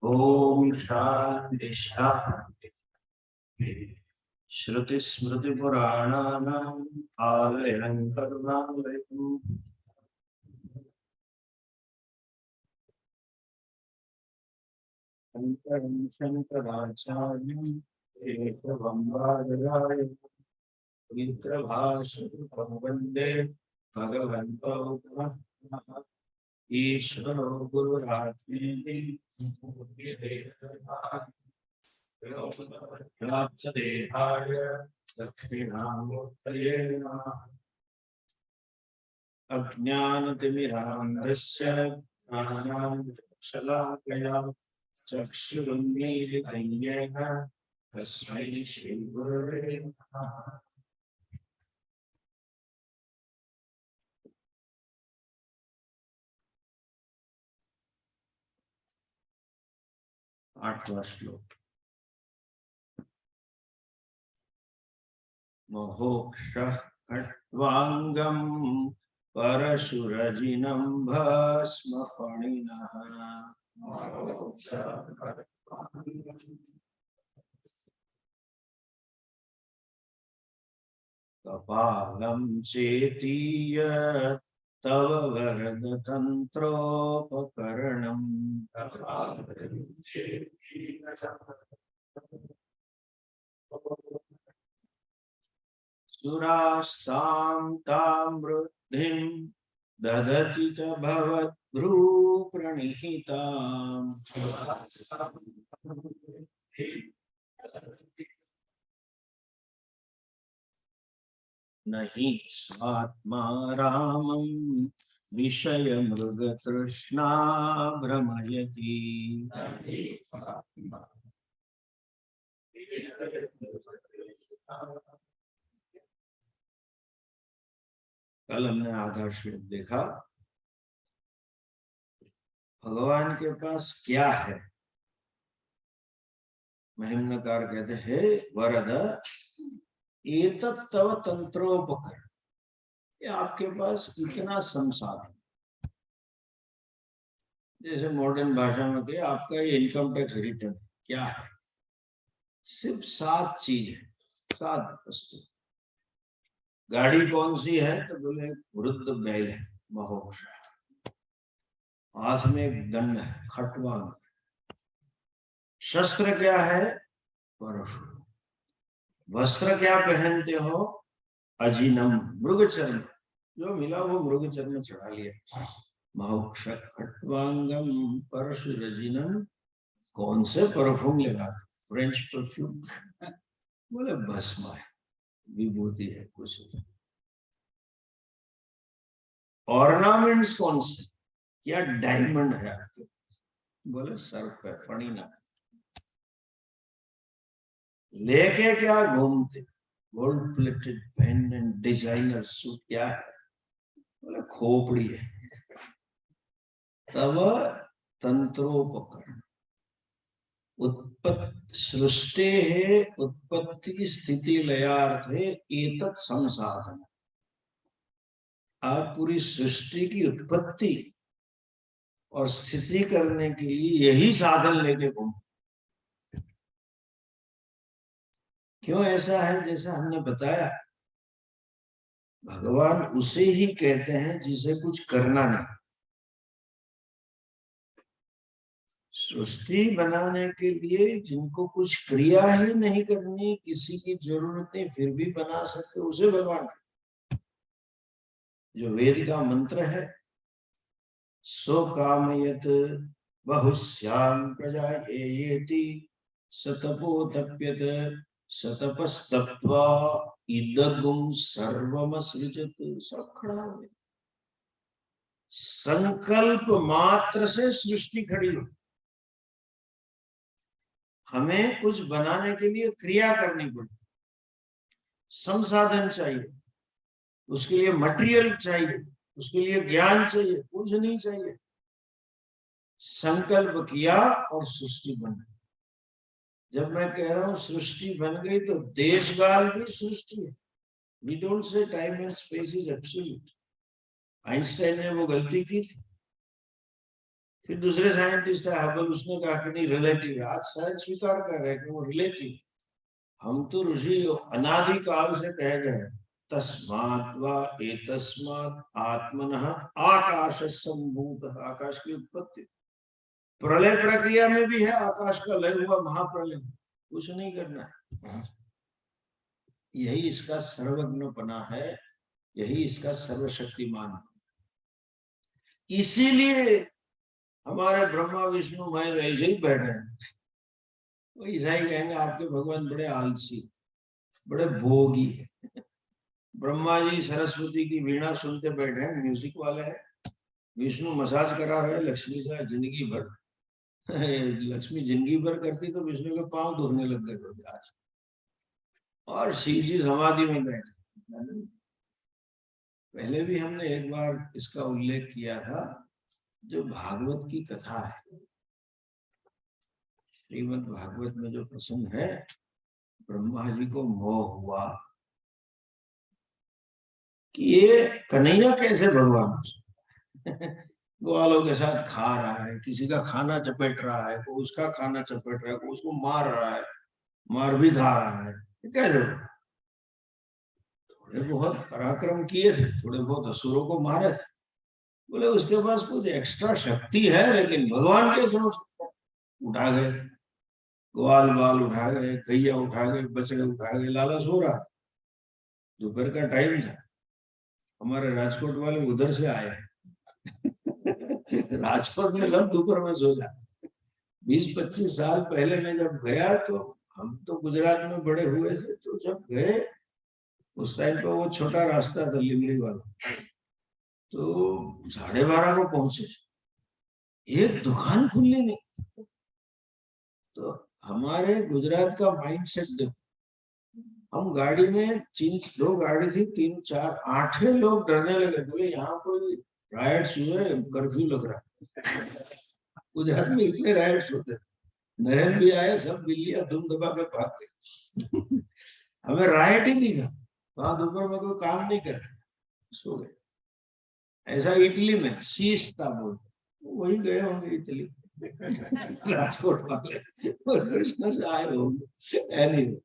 ओम शांति शांति। श्रुतिस्मृतिपुराणानाम् आलयं करुणालयम् शङ्करं शङ्कराचार्यं केशवं मित्रभाषितं वन्दे भगवन्तौ पुनः पुनः। ईश्वरो गुरुरात्मेति प्राप्तदेहाय दक्षिणामूर्तये नमः। अज्ञानतिमिरान्धस्य ज्ञानाञ्जनशलाकया चक्षुरुन्मीलितं येन तस्मै श्रीगुरवे नमः। आठवां श्लोक। मोहोक्षः खट्वाङ्गं परशुरजिनं भस्म फणिनः। कपालं चेतीय तव वरद तंत्रोपकरणम्। सुरास्तां तां वृद्धिं ददति च भवद्भ्रूप्रणिहिताम्। नहि स्वात्मा रामं विषयमृगतृष्णा भ्रमयति। कल हमने आधा श्लोक देखा। भगवान के पास क्या है? महिम्नकार कहते हैं वरद एतत् तव तंत्रोपकरण। ये आपके पास इतना संसाधन, जैसे मॉडर्न भाषा में कहे आपका ये इनकम टैक्स रिटर्न क्या है? सिर्फ 7 चीज है, 7 वस्तु। गाड़ी कौन सी है? तो बोले वृद्ध बैल है महोक्ष। हाथ में एक दंड है खटवांग। शस्त्र क्या है? परशु। वस्त्र क्या पहनते हो? अजिनम, मृग चर्म। जो मिला वो मृग चर्म चढ़ा लिया। महोक्ष खट्वांगम परशुरजिनम। कौन से परफ्यूम लगाते? French perfume. बोले भस्म है, विभूति है कुछ। ऑर्नामेंट्स कौन से? क्या डायमंड है आपके? बोले सर पे फणीना। लेके क्या घूमते? Gold plated pendant designer suit. क्या है? बोले खोपड़ी है। तब तंत्रोपकरण। उत्पत्ति सृष्टि है, उत्पत्ति स्थिति लयार्थे एतत् संसाधन। आप पूरी सृष्टि की उत्पत्ति और स्थिति करने के लिए यही साधन लेके घूम। क्यों ऐसा है? जैसा हमने बताया, भगवान उसे ही कहते हैं जिसे कुछ करना नहीं। सृष्टि बनाने के लिए जिनको कुछ क्रिया ही नहीं करनी, किसी की जरूरत नहीं, फिर भी बना सकते, उसे भगवान। जो वेद का मंत्र है, सो कामयत बहुश्याम प्रजा येति सतपो तप्यत सतपस्तप्त्वा इदगुम सर्वमसृजत। सब खड़ा हो। संकल्प मात्र से सृष्टि खड़ी हो। हमें कुछ बनाने के लिए क्रिया करनी पड़ती, संसाधन चाहिए, उसके लिए मटेरियल चाहिए, उसके लिए ज्ञान चाहिए, कुछ नहीं चाहिए। संकल्प किया और सृष्टि बन गई। जब मैं कह रहा हूं सृष्टि बन गई, तो देशकाल भी सृष्टि है। We don't say time and space is absolute. Einstein ने वो गलती की थी। फिर दूसरे साइंटिस्ट है हबल, उसने कहा कि नहीं रिलेटिव है। आज साइंस स्वीकार कर रहे हैं कि वो रिलेटिव। हम तो ऋषि अनादि काल से कह गए तस्मात् वा एतस्मात् आत्मनः आकाश संभूत। आकाश की उत्पत्ति प्रलय प्रक्रिया में भी है, आकाश का लय हुआ महाप्रलय। कुछ नहीं करना है, यही इसका सर्वज्ञपना है, यही इसका सर्वशक्तिमान। इसीलिए हमारे ब्रह्मा विष्णु महेश ऐसे ही बैठे हैं। वो ईसाई कहेंगे आपके भगवान बड़े आलसी, बड़े भोगी। ब्रह्मा जी सरस्वती की वीणा सुनते बैठे हैं, म्यूजिक वाले हैं। विष्णु मसाज करा रहे लक्ष्मी का जिंदगी भर। लक्ष्मी जिंदगी भर करती तो विष्णु के पांव दुखने लग गए थे आज। और शिव जी समाधि में बैठे। पहले भी हमने एक बार इसका उल्लेख किया था। जो भागवत की कथा है, श्रीमद् भागवत में जो प्रसंग है, ब्रह्मा जी को मोह हुआ कि ये कन्हैया कैसे भगवान ग्वालों के साथ खा रहा है, किसी का खाना चपेट रहा है, कोई उसका खाना चपेट रहा है, कोई उसको मार रहा है, मार भी खा रहा है। कैसे? थोड़े बहुत पराक्रम किए थे, थोड़े बहुत असुरों को मारे थे। बोले उसके पास कुछ एक्स्ट्रा शक्ति है, लेकिन भगवान कैसे हो सकता है? उठा गए, ग्वाल बाल उठा गए, गैया उठा गए, बछड़े उठा गए। लाला सो रहा, दोपहर का टाइम था। हमारे राजकोट वाले उधर से आए हैं। राजकोट में सब दोपहर में सो जाते। 20-25 साल पहले मैं जब गया तो हम तो गुजरात में बड़े हुए थे, तो जब गए उस टाइम पे वो छोटा रास्ता था लिमड़ी वाला, तो 12:30 को पहुंचे, एक दुकान खुलने नहीं। तो हमारे गुजरात का माइंड सेट देखो। हम गाड़ी में 2 गाड़ी थी, 3-4 8 लोग डरने लगे। बोले यहाँ कोई राइट्स हुए, कर्फ्यू लग रहा है। गुजरात में इतने राइट्स होते, नरेंद्र भी आए, सब बिल्लियां दुम दबा के भाग गए। हमें राइट ही नहीं था, वहां दोपहर में कोई काम नहीं कर रहे, सो गए। ऐसा इटली में शीश था, बोल वही गए होंगे इटली। राजकोट वाले वो कृष्ण से आए होंगे। एनीवे,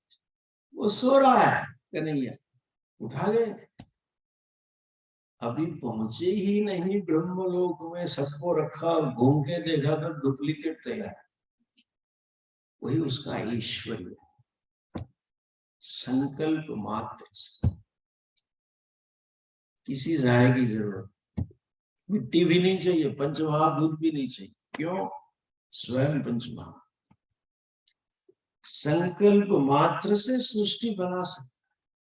वो सो रहा है कन्हैया, उठा गए। अभी पहुंचे ही नहीं ब्रह्मलोक में, सबको रखा और घूम के देखा तो डुप्लीकेट तैयार। वही उसका ऐश्वर्य, संकल्प मात्र, किसी सहाय की जरूरत। मिट्टी भी नहीं चाहिए, पंचमहाभूत भी नहीं चाहिए। क्यों? स्वयं पंचमहा। संकल्प मात्र से सृष्टि बना सकते,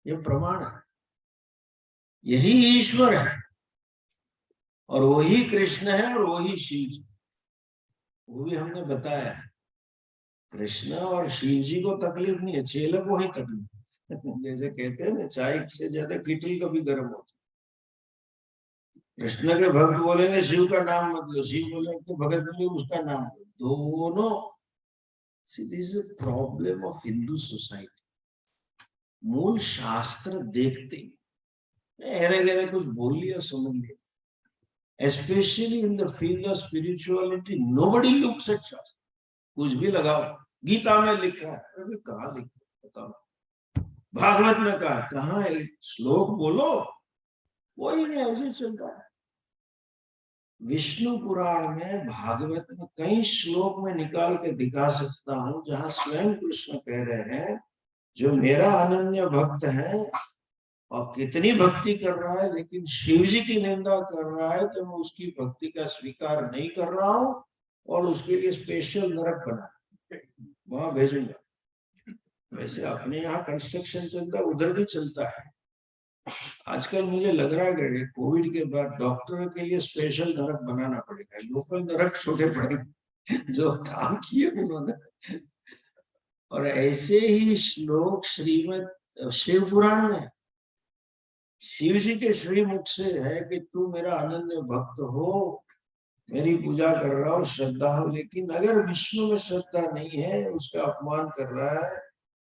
ये प्रमाण है। यही ईश्वर है, और वही कृष्ण है, और वही शिव जी। वो भी हमने बताया, कृष्ण और शिव जी को तकलीफ नहीं है, चेले को ही तकलीफ। जैसे कहते हैं ना, चाय से ज्यादा किटली कभी गर्म होती। कृष्ण के भक्त बोलेंगे शिव का नाम मत लो, शिव बोलेंगे तो भगत बोले उसका नाम लो। दोनों। See, this is a problem of Hindu society. मूल शास्त्र देखते अरे गहरे कुछ बोल लिया, समझ लिया। Especially in the field of spirituality, nobody looks at शास्त्र। कुछ भी लगाओ, गीता में लिखा है, अरे कहाँ लिखा बताओ, भागवत में कहा, कहाँ है श्लोक बोलो, वही नहीं, ऐसे चल रहा है। विष्णु पुराण में, भागवत में कई श्लोक में निकाल के दिखा सकता हूं जहां स्वयं कृष्ण कह रहे हैं, जो मेरा अनन्य भक्त है और कितनी भक्ति कर रहा है, लेकिन शिव जी की निंदा कर रहा है, तो मैं उसकी भक्ति का स्वीकार नहीं कर रहा हूं और उसके लिए स्पेशल नरक बना वहां भेजूंगा। वैसे अपने यहाँ कंस्ट्रक्शन चलता है, उधर भी चलता है। आजकल मुझे लग रहा है कि कोविड के बाद डॉक्टरों के लिए स्पेशल नरक बनाना पड़ेगा। लोकल नरक छोटे पड़ेंगे जो काम किए उन्होंने। और ऐसे ही श्लोक श्रीमद् शिव पुराण में शिव जी के श्रीमुख से है कि तू मेरा अनन्य भक्त हो, मेरी पूजा कर रहा हो, श्रद्धा हो, लेकिन अगर विष्णु में श्रद्धा नहीं है, उसका अपमान कर रहा है,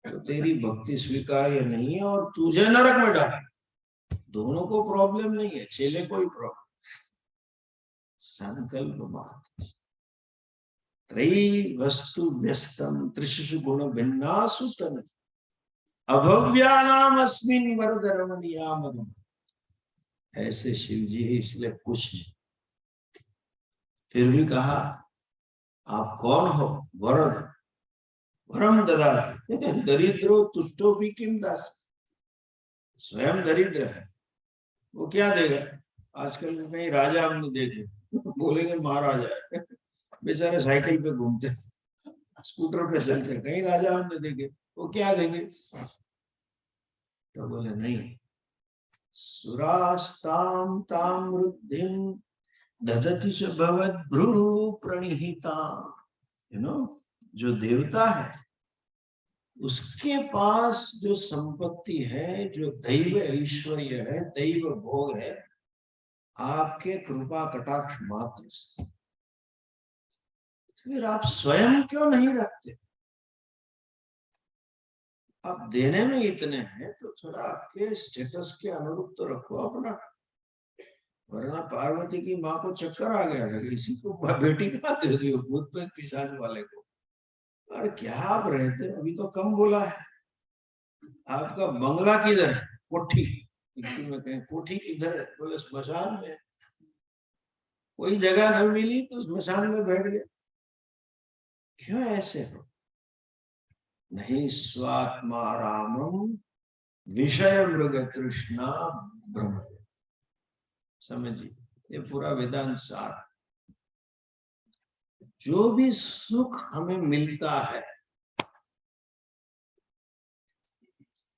तो तेरी भक्ति स्वीकार्य नहीं है और तुझे नरक में डाल। दोनों को प्रॉब्लम नहीं है, चेले को ही प्रॉब्लम। संकल्प मात्र त्रयी वस्तु व्यस्तम त्रिषु गुण भिन्नासु तन अभव्यानाम अस्मिन् वरदरम नियामनम। ऐसे शिव जी ही, इसलिए कुछ नहीं। फिर भी कहा आप कौन हो? वरद वरम ददाति दरिद्रो तुष्टो भी किम दास। स्वयं दरिद्र है, वो क्या देगा? आजकल कहीं राजा हमने देखे बोलेंगे महाराजा है, बेचारे साइकिल पे घूमते, स्कूटर पे चलते, कहीं राजा हमने देखे, वो क्या देंगे? तो बोले नहीं, सुरास्ताम ताम रुद्धिम ददति च भवद्भ्रू प्रणिहिता। जो देवता है उसके पास जो संपत्ति है, जो दैव ऐश्वर्य है, दैव भोग है, आपके कृपा कटाक्ष मात्र से। फिर आप स्वयं क्यों नहीं रखते? आप देने में इतने हैं तो थोड़ा आपके स्टेटस के अनुरूप तो रखो अपना। वरना पार्वती की माँ को चक्कर आ गया था, इसी को बेटी कहाँ दे दी भूत प्रेत पिशाच वाले को। और क्या आप रहते, अभी तो कम बोला है। आपका बंगला किधर है? कोठी में कहें, कोठी किधर है? बोले स्मशान में। कोई जगह न मिली तो स्मशान में बैठ गए। क्यों ऐसे हो? नहीं स्वात्मा रामम विषय मृग तृष्णा ब्रह्म। समझिए, ये पूरा वेदांत सार। जो भी सुख हमें मिलता है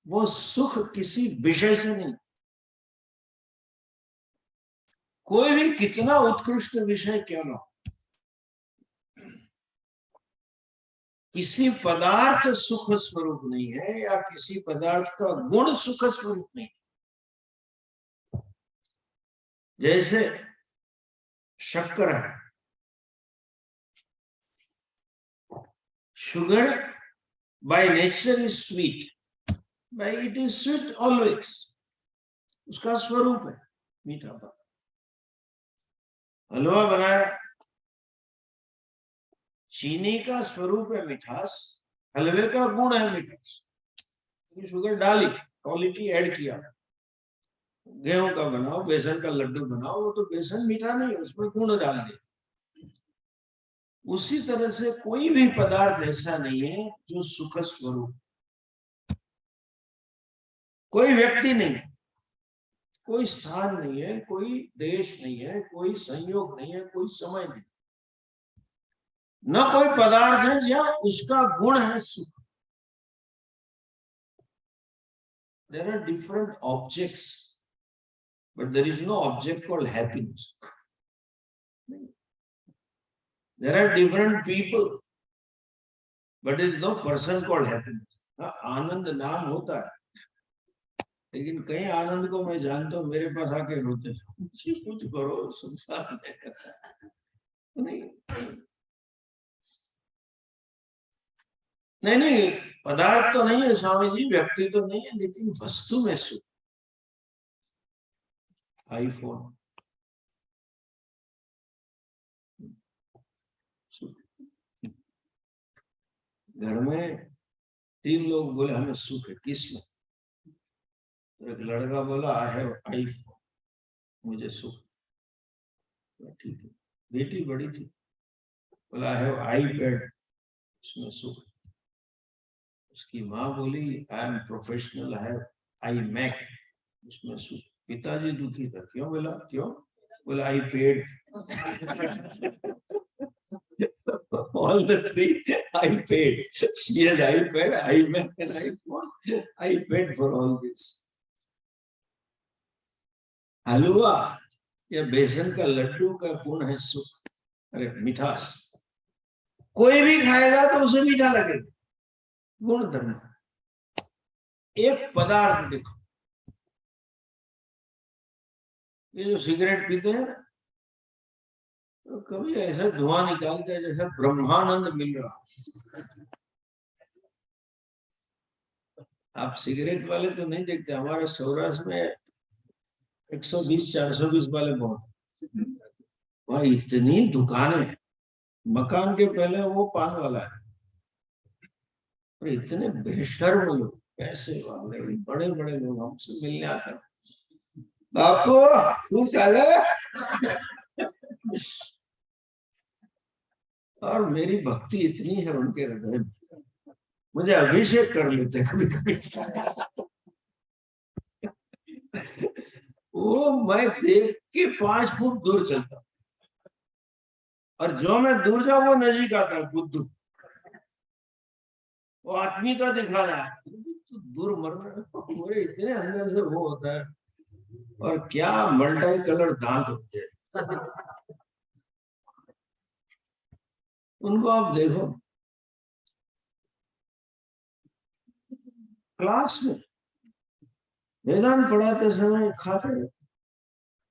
वो सुख किसी विषय से नहीं। कोई भी कितना उत्कृष्ट विषय क्यों ना, किसी पदार्थ सुख स्वरूप नहीं है, या किसी पदार्थ का गुण सुख स्वरूप नहीं। जैसे शक्कर है, sugar by nature is sweet, by it is sweet always, उसका स्वरूप है मीठापन। हलवा बनाया, चीनी का स्वरूप है मिठास, हलवे का गुण है मिठास। शुगर डाली, क्वालिटी ऐड किया। गेहूं का बनाओ, बेसन का लड्डू बनाओ, वो तो बेसन मीठा नहीं, उसमें गुण डाल दे। उसी तरह से कोई भी पदार्थ ऐसा नहीं है जो सुख स्वरूप। कोई व्यक्ति नहीं है, कोई स्थान नहीं है, कोई देश नहीं है, कोई संयोग नहीं है, कोई समय नहीं, न कोई पदार्थ है जहां उसका गुण है सुख। There are different objects, but there is no object called happiness. There are different people, but there is no person called happiness. आनंद नाम होता है, लेकिन कई आनंद को मैं जानता हूँ मेरे पास आके रोते, कुछ करो संसार में। नहीं, पदार्थ तो नहीं है स्वामी जी, व्यक्ति तो नहीं है, लेकिन वस्तु में सुख। आईफोन घर में 3 लोग बोले हमें सुख है, किसमें? तो एक लड़का बोला आई हैव आईफोन, मुझे सुख। तो ठीक है। बेटी बड़ी थी, बोला आई हैव आईपैड, उसमें सुख। उसकी माँ बोली I am professional, I have iMac, उसमें सुख। पिताजी दुखी था, क्यों? बोला क्यों? बोला I paid. All the 3 I paid. She has iPad, iMac and iPhone. I paid for all this. हलवा या बेसन का लड्डू का गुण है सुख, अरे मिठास। कोई भी खाएगा तो उसे मीठा लगेगा, गुण धर्म। एक पदार्थ देखो, ये जो सिगरेट पीते हैं तो कभी ऐसा धुआं निकालते हैं जैसे ब्रह्मानंद मिल रहा। आप सिगरेट वाले तो नहीं देखते, हमारे सौराष्ट्र में 120-420 वाले बहुत, वहाँ इतनी दुकानें, मकान के पहले वो पान वाला है, और इतने बेशर्म लोग, पैसे वाले बड़े बड़े लोग हमसे मिलने आते हैं, बापू तू चले। और मेरी भक्ति इतनी है उनके हृदय में, मुझे अभिषेक कर लेते कभी कभी। वो मैं देख के 5 फुट दूर चलता, और जो मैं दूर जाऊं वो नजीक आता है, बुद्धू वो आत्मीयता दिखा रहा है, तो दूर मर रहा है, मेरे इतने अंदर से वो होता है। और क्या मल्टी कलर दांत होते हैं उनको, आप देखो क्लास में वेदांत पढ़ाते समय खाते रहे,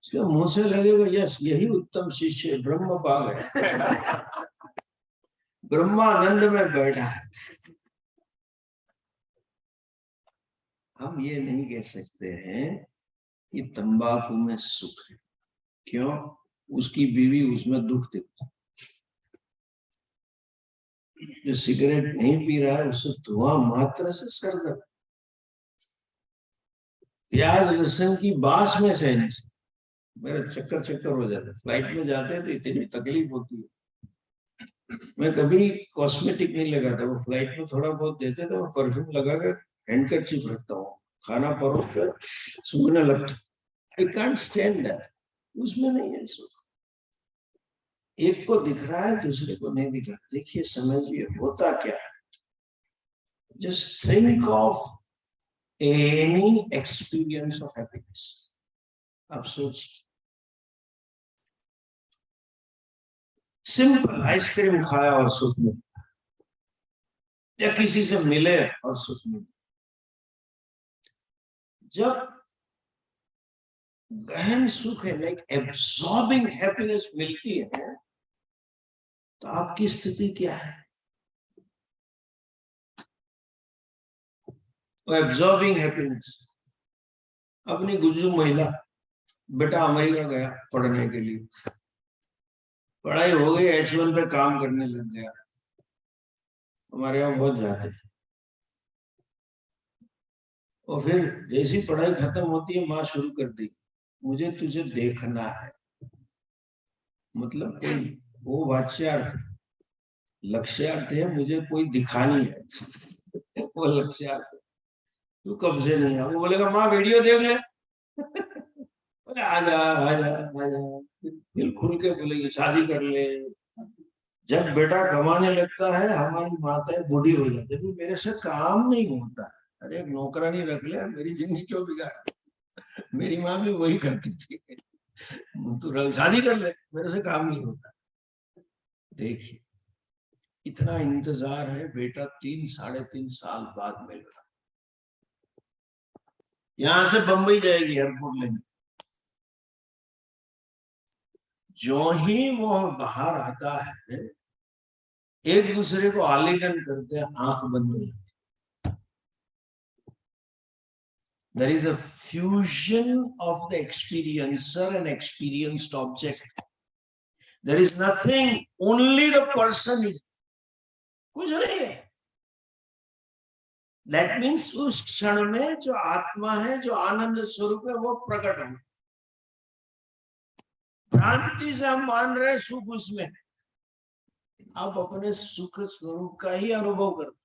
उसके मुंह से लगेगा यस यही उत्तम शिष्य ब्रह्म पा गया, ब्रह्मानंद में बैठा है। हम ये नहीं कह सकते हैं कि तंबाकू में सुख है, क्यों? उसकी बीवी उसमें दुख दिखता, जो सिगरेट नहीं पी रहा है उससे धुआं मात्र से सर दर्द, प्याज लहसुन की बास में सहने से मेरे चक्कर हो जाते, फ्लाइट में जाते हैं तो इतनी तकलीफ होती है। मैं कभी कॉस्मेटिक नहीं लगाता, वो फ्लाइट में थोड़ा बहुत देते तो मैं परफ्यूम लगा कर हैंडकरचीफ रखता हूँ, खाना परोस कर सूखने लगता, आई कांट स्टैंड दैट। उसमें नहीं है सुख, एक को दिख रहा है दूसरे को नहीं दिख रहा। देखिए समझिए होता क्या है, just think of any experience of happiness. आप सोचिए, सिंपल आइसक्रीम खाया और सुख मिला, या किसी से मिले और सुख मिला। जब गहन सुख है, लाइक एब्सॉर्बिंग हैप्पीनेस मिलती है, तो आपकी स्थिति क्या है? वो एब्सॉर्बिंग हैप्पीनेस। अपनी गुजरू महिला, बेटा अमेरिका गया पढ़ने के लिए, पढ़ाई हो गई, H1 पे काम करने लग गया, हमारे यहाँ बहुत जाते हैं। और फिर जैसी पढ़ाई खत्म होती है, माँ शुरू कर दी, मुझे तुझे देखना है, मतलब कोई वो वाच्यार्थ, लक्ष्यार्थ है, मुझे कोई दिखानी है, वो लक्ष्यार्थ। तू कब से नहीं है? वो बोलेगा माँ वीडियो देख ले, बोले आजा आजा आजा, फिर खुल के बोलेगी शादी कर ले। जब बेटा कमाने लगता है, हमारी माताएं बूढ़ी हो जाती है, मेरे से काम नहीं होता, अरे एक नौकरानी रख ले, मेरी जिंदगी क्यों बिगाड़। मेरी माँ भी वही करती थी, तू शादी कर ले, मेरे से काम नहीं होता। देखिए इतना इंतजार है, बेटा 3-3.5 साल बाद मिल रहा, यहां से बंबई जाएगी एयरपोर्ट लेने, जो ही वो बाहर आता है, एक दूसरे को आलिंगन करते हैं, आंख बंद हो जाती। There is a fusion of the experiencer and experienced object. There is nothing, only the person is, कुछ नहीं है। That means उस क्षण में जो आत्मा है, जो आनंद स्वरूप है, वो प्रकट हो। भ्रांति से हम मान रहे सुख उसमें, आप अपने सुख स्वरूप का ही अनुभव करते।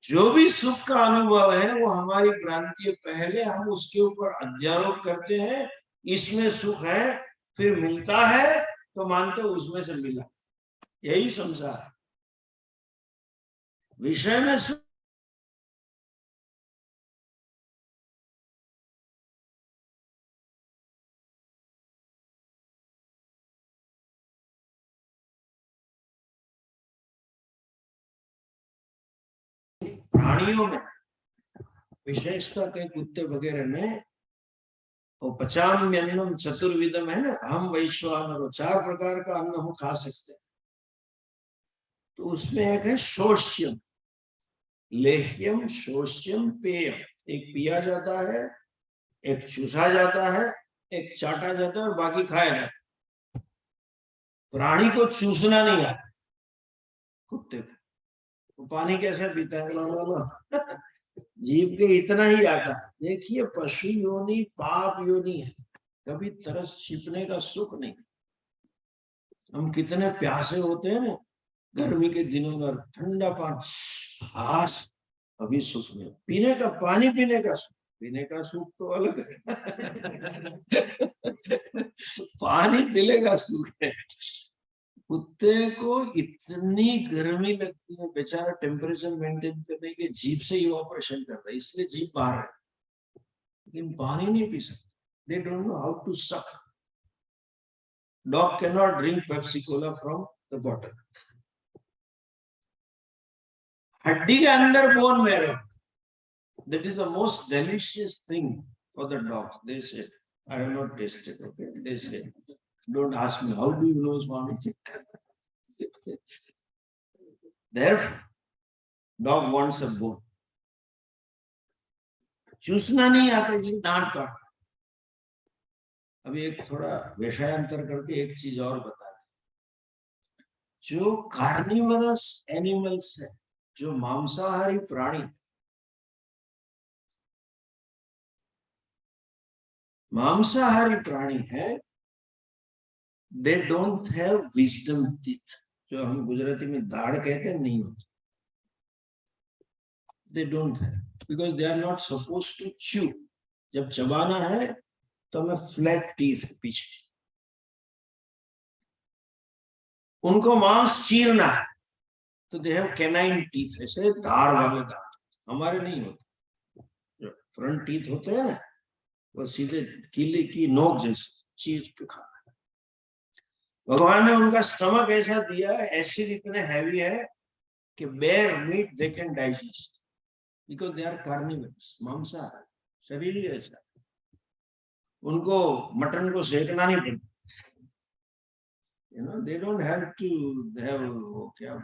जो भी सुख का अनुभव है वो हमारी भ्रांति है, पहले हम उसके ऊपर अध्यारोप करते हैं, इसमें सुख है, फिर मिलता है तो मानते उसमें से मिला, यही संसार है। विषय में सुख प्राणियों में विशेषता के कुत्ते वगैरह में, वो पचाम्यन्नम चतुर्विधम है ना, हम वैश्वानर, 4 प्रकार का अन्न हम खा सकते हैं। तो उसमें एक है शोष्यम, लेह्यम शोष्यम पेयम, एक पिया जाता है, एक चूसा जाता है, एक चाटा जाता है और बाकी खाया जाता है। प्राणी को चूसना नहीं आता, कुत्ते को तो पानी कैसे पीता है, लो लो लो जीव के इतना ही आता है। देखिए पशु योनि पाप योनि है, कभी तरस छिपने का सुख नहीं। हम कितने प्यासे होते हैं ना गर्मी के दिनों में, ठंडा पानी हास, अभी सुख नहीं। पीने का पानी, पीने का सुख, पीने का सुख तो अलग है पानी पीने का सुख है। कुत्ते को इतनी गर्मी लगती है, बेचारा टेम्परेचर मेंटेन करने के जीभ से ही ऑपरेशन कर रहा है, इसलिए जीभ बाहर है, लेकिन पानी नहीं पी सकते। They don't know how to suck. Dog can not drink Pepsi cola from the bottle. हड्डी के अंदर bone marrow, that is the most delicious thing for the dogs. They say, I have not tasted. Okay, they say, don't ask me how do you know, Swami. Therefore, dog wants a bone. चूसना नहीं आता इसलिए दांत काट। अभी एक थोड़ा विषयांतर करके एक चीज और बता दें। जो कार्निवरस एनिमल्स है, जो मांसाहारी प्राणी, मांसाहारी प्राणी है, they don't have wisdom teeth, जो हम गुजराती में दाढ़ कहते हैं, नहीं होती। They don't have, because they are not supposed to chew. जब चबाना है तो हमें फ्लैट टीथ है पीछे, उनको मांस चीरना है तो दे हैव कैनाइन टीथ, ऐसे धार वाले दांत। हमारे नहीं होते, जो फ्रंट टीथ होते हैं ना, वो सीधे किले की नोक जैसे चीज के खाना। भगवान ने उनका स्टमक ऐसा दिया है, एसिड इतने हैवी है कि bear meat they can digest, because they are carnivorous, मांसाहारी शरीर ही ऐसा। उनको मटन को सेकना नहीं पड़ता, you know, they don't have to have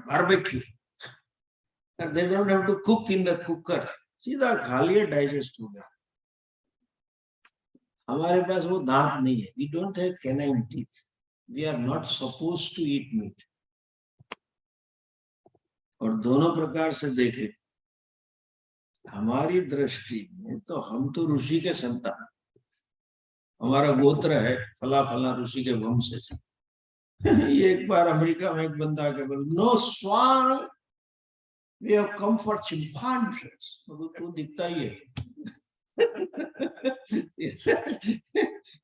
barbecue, and they don't have to cook in the cooker, सीधा खा लिया, डाइजेस्ट हो गया। हमारे पास वो दांत नहीं है, we don't have canine teeth, we are not supposed to eat meat। और दोनों प्रकार से देखें, हमारी दृष्टि में तो हम तो ऋषि के संतान, हमारा गोत्र है फला फला ऋषि के वंश से। ये एक बार अमेरिका में एक बंदा आके बोला, no Swami, we have come for chimpanzees. तो दिखता ही है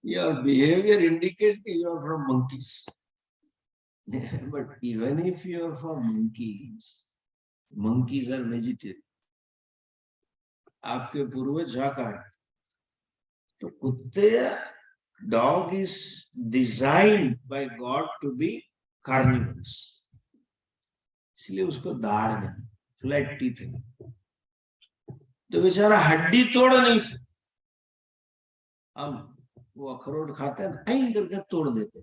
योर बिहेवियर इंडिकेट्स कि you are from monkeys, but even if you are from monkeys, monkeys are vegetarian. आपके पूर्वज शाकाहारी, तो कुत्ते, dog is designed by God to be carnivorous, इसलिए उसको दाढ़ नहीं, फ्लैट टीथ है, तो बेचारा हड्डी तोड़ नहीं सकता। हम वो अखरोट खाते हैं, ऐं करके तोड़ देते,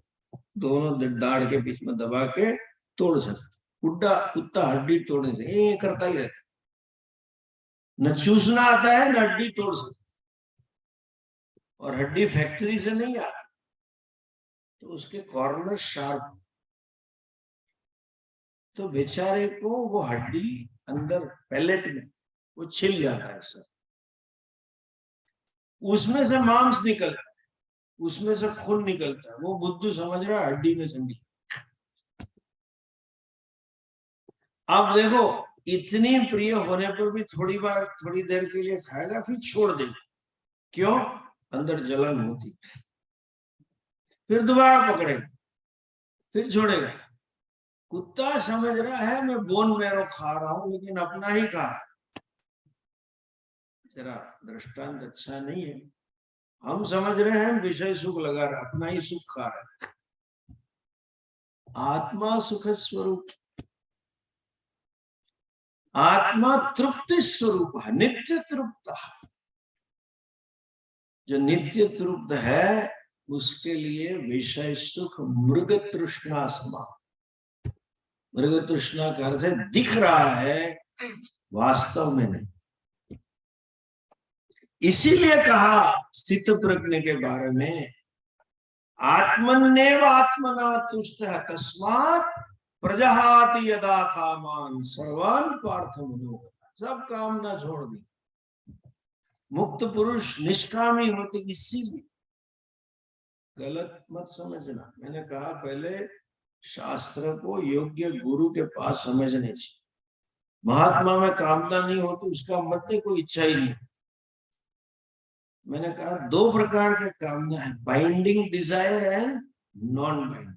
दोनों दाढ़ के बीच में दबा के तोड़ सकते। कुत्ता हड्डी तोड़ने से करता ही रहता, न चूसना आता है न हड्डी तोड़ सकता, और हड्डी फैक्ट्री से नहीं आती, तो उसके कॉर्नर शार्प, तो बेचारे को वो हड्डी अंदर पैलेट में वो छिल जाता है सर, उसमें से मांस निकलता है, उसमें से खून निकलता है, वो बुद्धू समझ रहा है हड्डी में से निकल। अब देखो, इतनी प्रिय होने पर भी थोड़ी देर के लिए खाएगा, फिर छोड़ देगा। क्यों? अंदर जलन होती, फिर दोबारा पकड़ेगा, फिर छोड़ेगा। कुत्ता समझ रहा है मैं बोन मैरो खा रहा हूं, लेकिन अपना ही खा रहा है। जरा दृष्टांत अच्छा नहीं है। हम समझ रहे हैं विषय सुख लगा रहा, अपना ही सुख खा रहा है। आत्मा सुख स्वरूप, आत्मा तृप्ति स्वरूप है, नित्य तृप्त। जो नित्य तृप्त है उसके लिए विषय सुख मृग तृष्णा समा। मृग तृष्णा का अर्थ है दिख रहा है, वास्तव में नहीं। इसीलिए कहा स्थित प्रज्ञ के बारे में, आत्मन्नेव आत्मना तुष्टः तस्मात् प्रजहाति यदा कामान सर्वान् पार्थ मनोगतान्। सब कामना छोड़ दी, मुक्त पुरुष निष्कामी होते। इसीलिए गलत मत समझना, मैंने कहा पहले शास्त्र को योग्य गुरु के पास समझने चाहिए। महात्मा में कामना नहीं होती उसका मतलब कोई इच्छा ही नहीं। मैंने कहा दो प्रकार के कामना है, binding desire and non binding.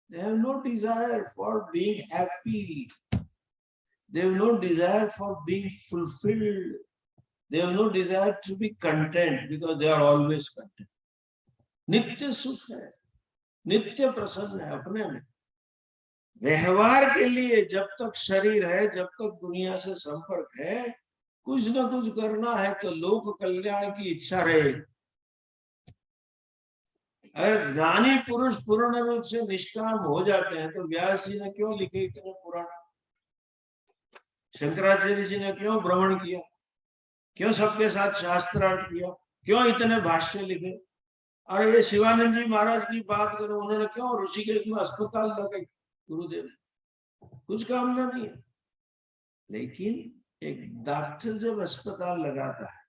They have no desire for being happy. They have no desire for being fulfilled. They have no desire to be content because they are always content. नित्य सुख है, नित्य प्रसन्न है अपने में। व्यवहार के लिए जब तक शरीर है, जब तक दुनिया से संपर्क है, कुछ न कुछ करना है तो लोक कल्याण की इच्छा रहे। अगर ज्ञानी पुरुष पूर्ण रूप से निष्काम हो जाते हैं तो व्यास जी ने क्यों लिखे इतने पुराण, शंकराचार्य जी ने क्यों भ्रमण किया, क्यों सबके साथ शास्त्रार्थ किया, क्यों इतने भाष्य लिखे। और ये शिवानंद जी महाराज की बात करो, उन्होंने क्यों ऋषिकेश में अस्पताल लगाई गुरुदेव, कुछ कामना नहीं है। लेकिन एक डॉक्टर जब अस्पताल लगाता है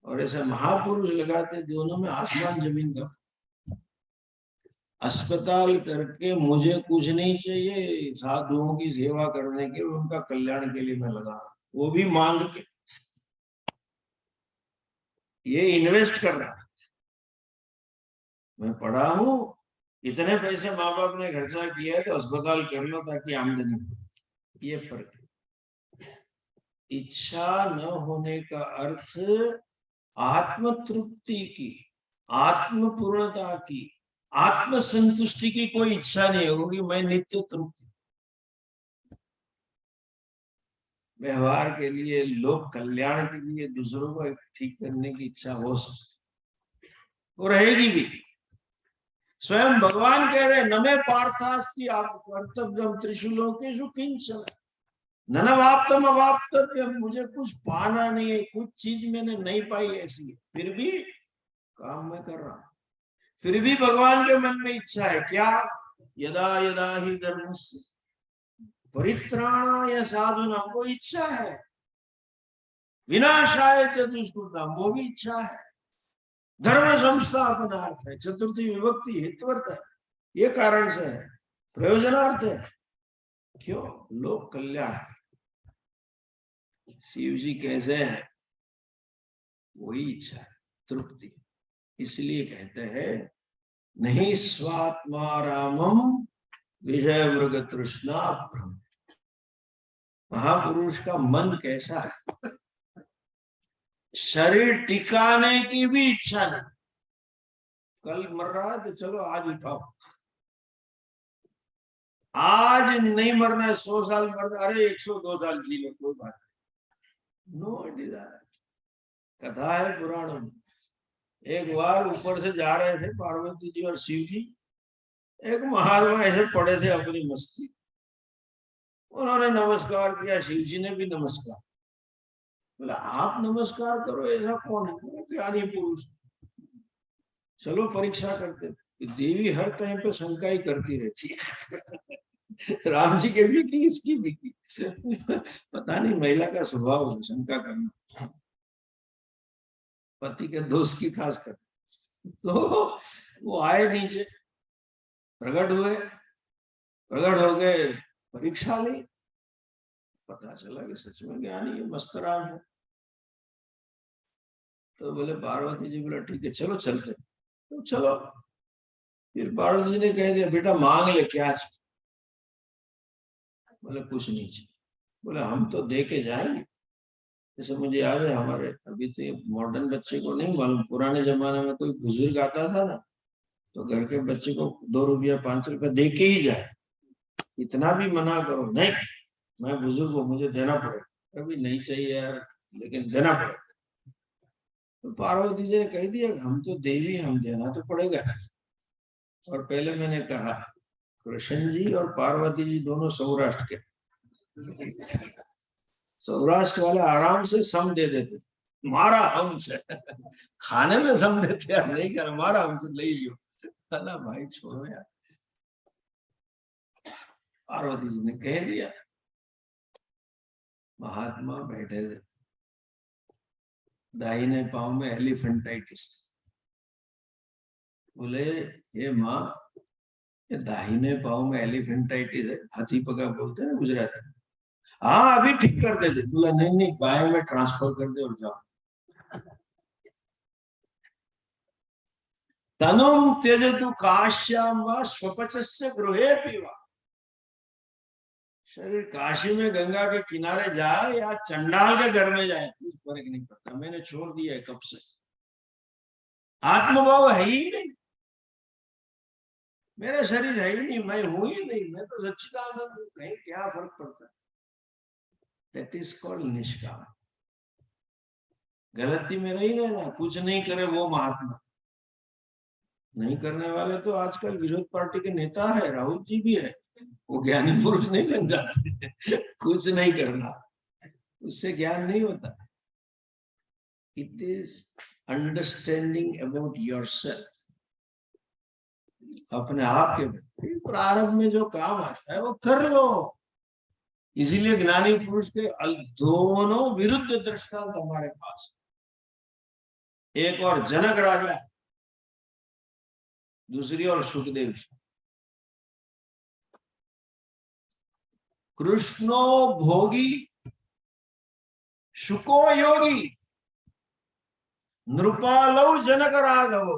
और ऐसे महापुरुष लगाते, दोनों में आसमान जमीन का। अस्पताल करके मुझे कुछ नहीं चाहिए, साधुओं की सेवा करने के, उनका कल्याण के लिए मैं लगा रहा हूं, वो भी मांग के। ये इन्वेस्ट कर रहा, मैं पढ़ा हूं, इतने पैसे माँ बाप ने खर्चा किया है तो अस्पताल कर लो ताकि आमदनी हो। ये फर्क है। इच्छा न होने का अर्थ आत्म तृप्ति की, आत्म पूर्णता की, आत्म संतुष्टि की कोई इच्छा नहीं होगी। मैं नित्य तृप्त, व्यवहार के लिए, लोक कल्याण के लिए, दूसरों को ठीक करने की इच्छा हो सकती, वो रहेगी भी। स्वयं भगवान कह रहे नमे पार्थास्ति आप कर्तव्यम त्रिषु लोकेषु किंचन ननवाप्तम अवाप्तव्यम। मुझे कुछ पाना नहीं है, कुछ चीज मैंने नहीं पाई ऐसी, फिर भी काम मैं कर रहा हूं। फिर भी भगवान के मन में इच्छा है क्या, यदा यदा ही धर्मस्य परित्राणाय साधूनां, वो इच्छा है। विनाशाय च दुष्कृतां, वो भी इच्छा है। धर्म संस्थापनार्थ है, चतुर्थी विभक्ति हेतुअर्थ है, ये कारण से है, प्रयोजनार्थ है। क्यों, लोक कल्याण। शिव जी कैसे हैं, वही इच्छा है, तृप्ति। इसलिए कहते हैं नहीं स्वात्मा रामम विजय मृग तृष्णा भ्रम। महापुरुष का मन कैसा है, शरीर टिकाने की भी इच्छा नहीं। कल मर रहा है तो चलो आज उठाओ, आज नहीं मरना है, 100 साल मरना, अरे 102 साल जी लो, कोई बात नहीं, नो डिजायर। कथा है पुराणों में, एक बार ऊपर से जा रहे थे पार्वती जी और शिव जी, एक महात्मा ऐसे पड़े थे अपनी मस्ती, उन्होंने नमस्कार किया, शिव जी ने भी नमस्कार। बोला आप नमस्कार करो, ऐसा कौन है, ज्ञानी पुरुष। चलो परीक्षा करते, देवी हर टाइम पे शंका ही करती रहती है। राम जी के भी की, इसकी भी की। पता नहीं महिला का स्वभाव है शंका करना, पति के दोस्त की खास कर। तो वो आए नीचे, प्रकट हुए, प्रकट हो गए, परीक्षा ली, पता चला कि सच में ज्ञानी है, मस्त राम है। तो बोले पार्वती जी, बोला ठीक है चलो चलते। तो चलो, फिर पार्वती जी ने कह दिया बेटा मांग ले क्या चाहिए। बोले कुछ नहीं चाहिए। बोले हम तो दे के जाएंगे। जैसे मुझे याद है, हमारे अभी तो ये मॉडर्न बच्चे को नहीं मालूम, पुराने जमाने में कोई बुजुर्ग आता था ना, तो घर के बच्चे को 2 रुपया 5 रुपया दे के ही जाए। इतना भी मना करो, नहीं मैं बुजुर्ग हूँ मुझे देना पड़ेगा, कभी नहीं चाहिए यार लेकिन देना पड़ेगा। तो पार्वती जी ने कह दिया हम तो देवी, हम देना तो पड़ेगा। और पहले मैंने कहा कृष्ण जी और पार्वती जी दोनों सौराष्ट्र के, सौराष्ट्र वाले आराम से सम दे देते, मारा हमसे खाने में सम देते यार, नहीं कर मारा हमसे ले लियो। अला भाई छोड़ो यार। पार्वती जी ने कह दिया। महात्मा बैठे थे, दाहिने पांव में एलिफेंटाइटिस। बोले ये माँ, ये दाहिने पांव में एलिफेंटाइटिस है, हाथी पगा बोलते हैं ना गुजराती में। हाँ अभी ठीक कर दे। बोला नहीं नहीं, बाएं में ट्रांसफर कर दे और जाओ। तनुम त्यजतु काश्याम व स्वपचस्य गृहे पीवा। शरीर काशी में गंगा के किनारे जाए या चंडाल के घर में जाए, कुछ फर्क नहीं पड़ता। मैंने छोड़ दिया है कब से। आत्मभाव है ही नहीं, मेरा शरीर है ही नहीं, मैं हूं ही नहीं, मैं तो सच्चिदानंद हूं, कहीं क्या फर्क पड़ता है। दैट इज कॉल्ड निष्काम। गलती में नहीं रहना, कुछ नहीं करे वो महात्मा। नहीं करने वाले तो आजकल विरोध पार्टी के नेता है, राहुल जी भी है, वो ज्ञानी पुरुष नहीं बन जाते। कुछ नहीं करना, उससे ज्ञान नहीं होता। It is understanding about yourself, अपने आप के प्रारंभ में जो काम आता है वो कर लो। इसीलिए ज्ञानी पुरुष के दोनों विरुद्ध दृष्टांत हमारे पास। एक और जनक राजा, दूसरी और सुखदेव जी। कृष्णो भोगी शुको योगी नृपालौ जनक राघव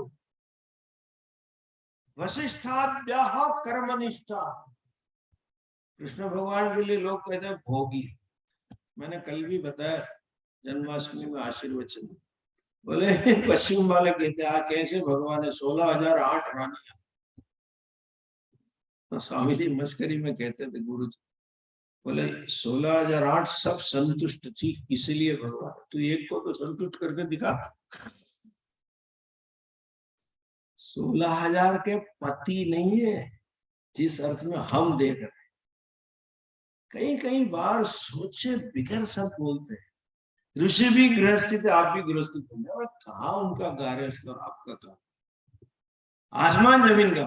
वशिष्ठाद्याः कर्मनिष्ठा। कृष्ण भगवान के लिए लोग कहते हैं भोगी। मैंने कल भी बताया जन्माष्टमी में आशीर्वचन, बोले पश्चिम वाले कहते हैं कैसे भगवान है 16,008 रानियां। तो स्वामी जी मस्करी में कहते थे गुरु जी, बोले 16,008 सब संतुष्ट थी इसलिए भगवान, तू एक को तो संतुष्ट करके दिखा। 16,000 के पति नहीं है जिस अर्थ में हम देख रहे हैं। कई कई बार सोचे बिगर सब बोलते हैं। ऋषि भी गृहस्थी थे, आप भी गृहस्थी बोलते, और कहा उनका कार्यस्थ और आपका कहा आसमान जमीन का।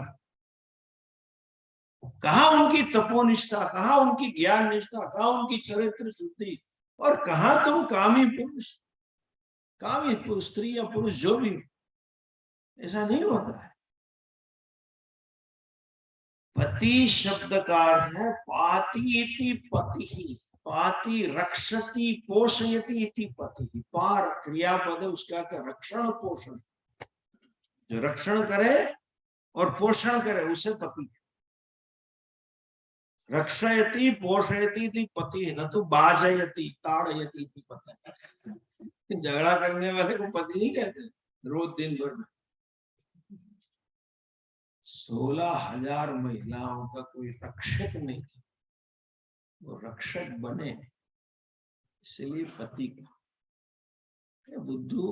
कहा उनकी तपोनिष्ठा, कहा उनकी ज्ञान निष्ठा, कहा उनकी चरित्र शुद्धि, और कहा तुम कामी पुरुष। कामी पुरुष, स्त्री या पुरुष जो भी, ऐसा नहीं होता है। पति शब्द का अर्थ है पाति इति पति, पाति रक्षति पोषयति इति पति। पार क्रियापद है, उसका अर्थ रक्षण पोषण। जो रक्षण करे और पोषण करे उसे पति। रक्षयति पोषयति इति पति, न तो बाजयति ताड़यति इति पति। झगड़ा करने वाले को पति नहीं कहते रोज दिन भर में। 16,000 महिलाओं का कोई रक्षक नहीं था, वो रक्षक बने इसलिए पति का। बुद्धू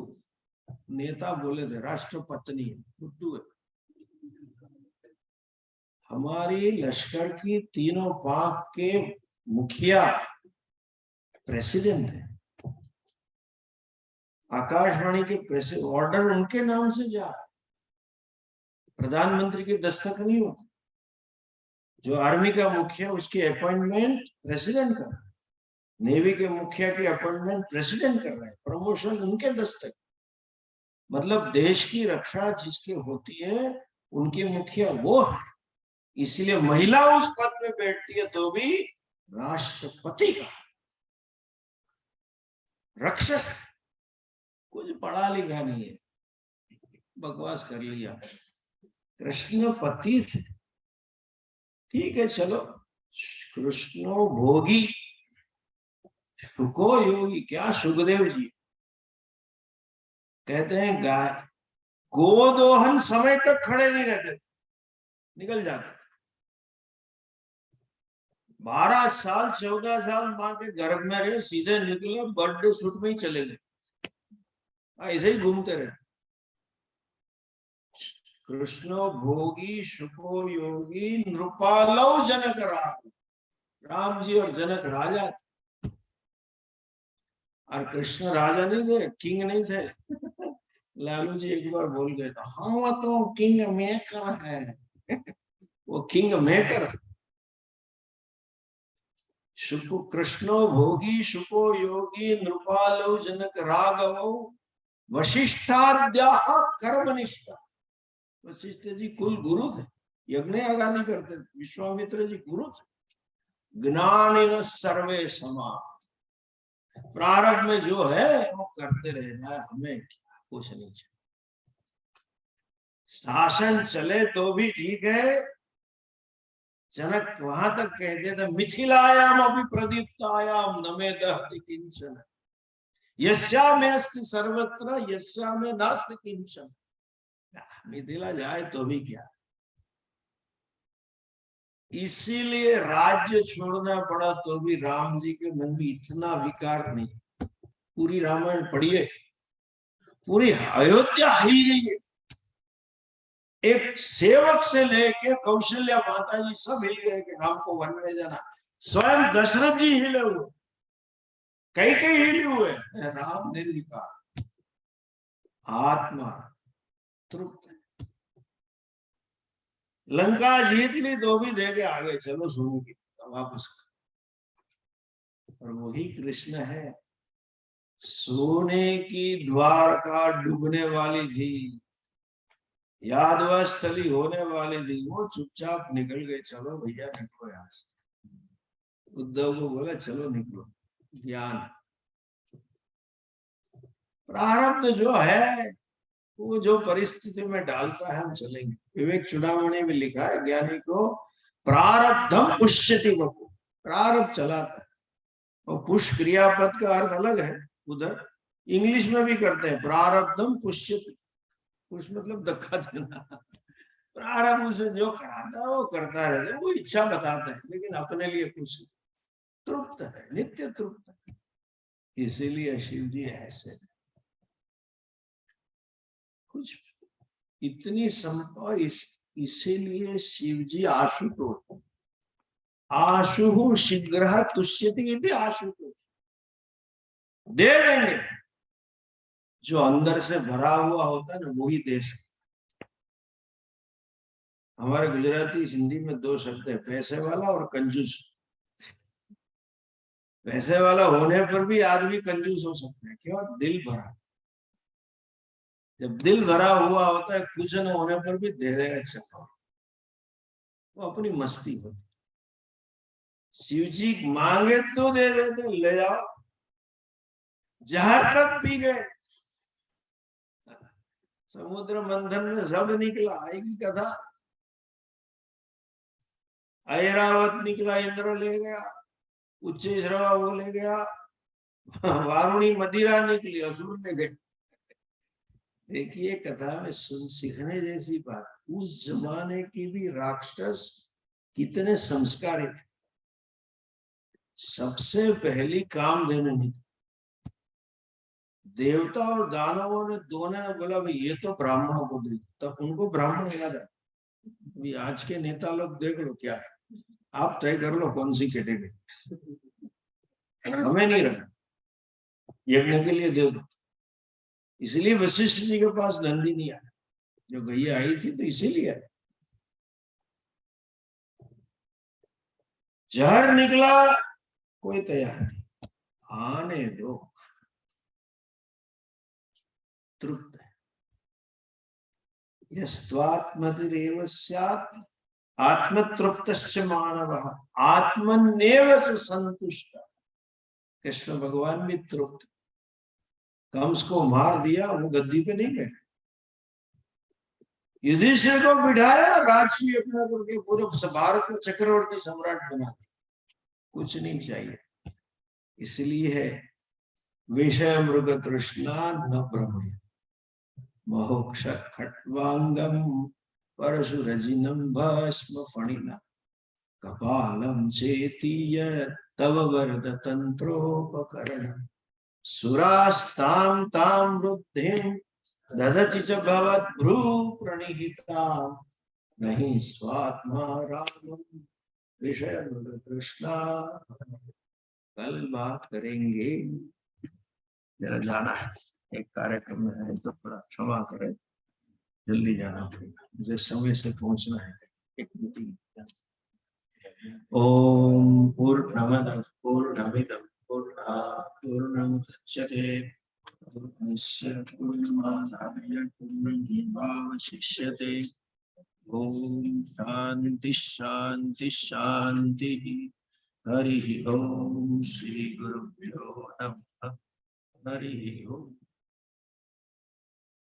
नेता बोले थे राष्ट्रपत्नी है, बुद्धू है। हमारी लश्कर की तीनों पाक के मुखिया प्रेसिडेंट है। आकाशवाणी के प्रेसिडेंट ऑर्डर उनके नाम से जा रहा है, प्रधानमंत्री के दस्तक नहीं होते। जो आर्मी का मुखिया उसकी अपॉइंटमेंट प्रेसिडेंट कर रहा है, नेवी के मुखिया की अपॉइंटमेंट प्रेसिडेंट कर रहा है, प्रमोशन उनके दस्तक। मतलब देश की रक्षा जिसके होती है उनके मुखिया वो है। इसलिए महिला उस पद में बैठती है तो भी राष्ट्रपति का रक्षक, कुछ पढ़ा लिखा नहीं है, बकवास कर लिया। कृष्ण पति थे, ठीक है चलो। कृष्णो भोगी शुको योगी, क्या सुखदेव जी कहते हैं गाय गोदोहन समय तक खड़े नहीं रहते, निकल जाते। 12 साल 14 साल माँ के गर्भ में रहे, सीधे निकले बर्थडे शूट में ही चले गए, ऐसे ही घूमते रहे। कृष्णो भोगी शुको योगी नृपालौ जनक राम। राम जी और जनक राजा थे। और कृष्ण राजा नहीं थे, किंग नहीं थे। लालू जी एक बार बोल गए तो हाँ तो किंग मेकर है। वो किंग मेकर। शुको कृष्णो भोगी शुको योगी नृपालो जनक राघवो वशिष्ठाद्या कर्मनिष्ठा। वशिष्ठ जी कुल गुरु थे, यज्ञ यागादि करते थे। विश्वामित्र जी गुरु थे। ज्ञानिन सर्वे समान। प्रारब्ध में जो है वो करते रहना है, हमें क्या कुछ नहीं चाहिए। शासन चले तो भी ठीक है। जनक वहां तक कहते थे मिथिलायाम अभी प्रदीप्तायाम न मे दहति किंचन यस्यामे अस्ति सर्वत्र यस्यामे नास्ति किंचन। मिथिला जाए तो भी क्या। इसीलिए राज्य छोड़ना पड़ा तो भी राम जी के मन में इतना विकार नहीं। पूरी रामायण पढ़िए, पूरी अयोध्या हिल गई है। एक सेवक से लेके कौशल्या माता जी सब हिल गए कि राम को वन में जाना। स्वयं दशरथ जी हिले हुए, कई हिले हुए। राम निर्विकार, आत्मा तृप्त। लंका जीत ली तो भी दे के आ गए, चलो सोने की वापस। और वही कृष्ण है। सोने की द्वारका डूबने वाली थी, यादव स्थली होने वाली थी, वो चुपचाप निकल गए। चलो भैया निकलो यहाँ से। उद्धव को बोला चलो निकलो। ज्ञान प्रारब्ध जो है वो जो परिस्थिति में डालता है हम चलेंगे। विवेक चुड़ामणि में लिखा है ज्ञानी को प्रारब्धम पुष्यति वपु। प्रारब्ध चलाता है। और पुष्य क्रियापद का अर्थ अलग है। उधर इंग्लिश में भी करते हैं प्रारब्धम पुष्यति। पुष्य मतलब धक्का देना। प्रारब्ध से जो कराता है वो करता रहता है, वो इच्छा बताता है लेकिन अपने लिए कुछ तृप्त है, नित्य तृप्त है। इसीलिए शिव जी ऐसे कुछ इतनी संपा। इसीलिए शिव जी आशुतोष। आशु शीघ्र तुष्यति आशुतोष। दे देंगे। जो अंदर से भरा हुआ होता है ना वही देश। हमारे गुजराती हिंदी में दो शब्द है, पैसे वाला और कंजूस। पैसे वाला होने पर भी आदमी कंजूस हो सकता है, क्यों? दिल भरा। जब दिल भरा हुआ होता है कुछ न होने पर भी दे देगा। अच्छा, वो अपनी मस्ती होती। शिव जी मांगे तो दे देते, ले जाओ। जहर तक पी गए। समुद्र मंथन में सब निकला, आएगी कथा। ऐरावत निकला, इंद्र ले गया। उच्चेश्रवा वो ले गया। वारुणी मदिरा निकली, असुर ले गए। देखिए कथा में सुन सीखने जैसी बात। उस जमाने की भी राक्षस कितने संस्कारित। सबसे पहली काम देने निकली। देवता और दानवों ने दोनों ने बोला भाई ये तो ब्राह्मणों को दे। तब उनको ब्राह्मण याद है। अभी आज के नेता लोग देख लो क्या है, आप तय कर लो कौन सी कैटेगरी। हमें नहीं रखना, यज्ञ के लिए दे दो। इसलिए वशिष्ठ जी के पास नंदी नहीं आया। जो गैया आई थी तो इसीलिए जहर निकला, कोई तैयार नहीं। आने दो, तृप्त है। यस्त्वात्मतिरेव स्यात् आत्मतृप्तश्च मानवः आत्मन्येव च संतुष्ट। कृष्ण भगवान भी तृप्त। कंस को मार दिया, वो गद्दी पे नहीं बैठे। युधिष्ठिर को बिठाया, राजसी अपना करके पूरे भारत को चक्रवर्ती सम्राट बना दिया। कुछ नहीं चाहिए। इसलिए है विषय मृग तृष्णा न भ्रमय मोक्ष खट्वांगम परशुरजिनम भस्म फणिना कपालम चेति तव वरद तंत्रोपकरण सुरास्तां तां वृद्धिं दधति च भवद्भ्रू प्रणिहिता नहीं स्वात्मा रागम विषय मृग तृष्णा। कल बात करेंगे जरा जाना है, एक कार्यक्रम में है, तो थोड़ा क्षमा करें, जल्दी जाना पड़ेगा, मुझे समय से पहुंचना है एक मीटिंग। ओम पूर्णमदः पूर्णमिदं पूर्णात् पूर्णमुदच्यते पूर्णस्य पूर्णमादाय पूर्णमेवावशिष्यते। ओम शांति शांति शांति। हरि ओम श्री गुरुभ्यो नमः। हरि ओम।